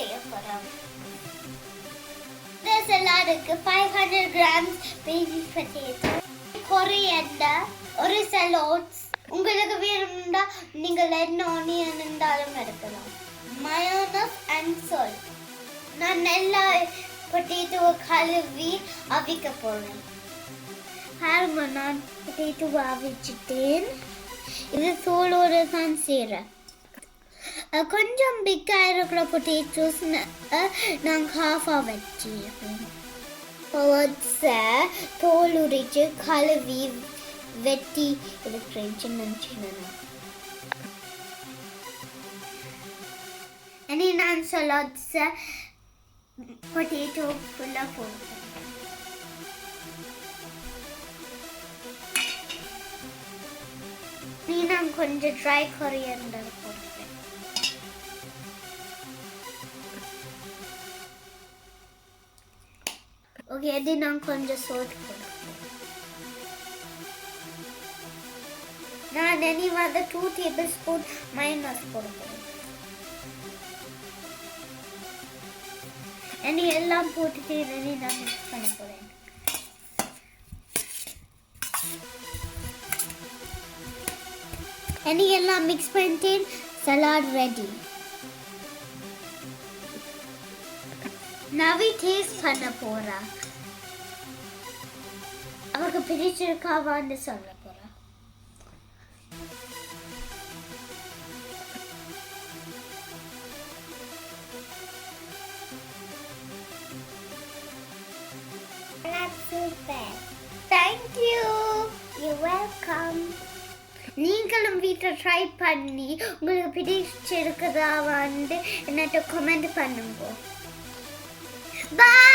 செய்ய போறோம். இந்த சலாடுக்கு 500 grams baby potato, coriander, ஒரு shallots, உங்களுக்கு வேணும்னா நீங்கள் என்ன ஆனியன் இருந்தாலும் எடுக்கலாம், mayonnaise and salt. நான் நல்லா பொட்டேட்டோவை கழுவி அவிக்க போறேன். பாருங்க, நான் பொட்டேட்டோவை அவிச்சிட்டேன். இது தோலோடு தான் செய்கிறேன். கொஞ்சம் பிக்காக இருக்கிற பொட்டேட்டோஸ் நான் ஹாஃபாக வச்சிருக்கேன். தோல் உரிச்சு கழுவி வெட்டி இருக்கிறேன் சின்ன சின்ன. இனி நான் சலாட்ஸை பொட்டேட்டோக்குள்ள போடுறேன். நான் கொஞ்சம் ட்ரை கொரியண்டர் போடுறேன். ஓகே, அது நான் கொஞ்சம் சோட் போடுறேன். நான் இனி 2 tablespoon mayonnaise போடுறேன். இனி எல்லாம் போட்டுட்டு இனி நான் மிக்ஸ் பண்ண போறேன். இனி எல்லாம் மிக்ஸ் பண்ணிட்டேன். Salad ready. நவி டேஸ்ட் பண்ண போறா. அவருக்கு பிடிச்சிருக்காவான்னு சொல்ல போறா. Super. Thank you. You're welcome. நீங்களும் வீட்டில் ட்ரை பண்ணி உங்களுக்கு பிடிச்சிருக்குதா வந்து என்னட்ட கமெண்ட் பண்ணுங்க. Bye.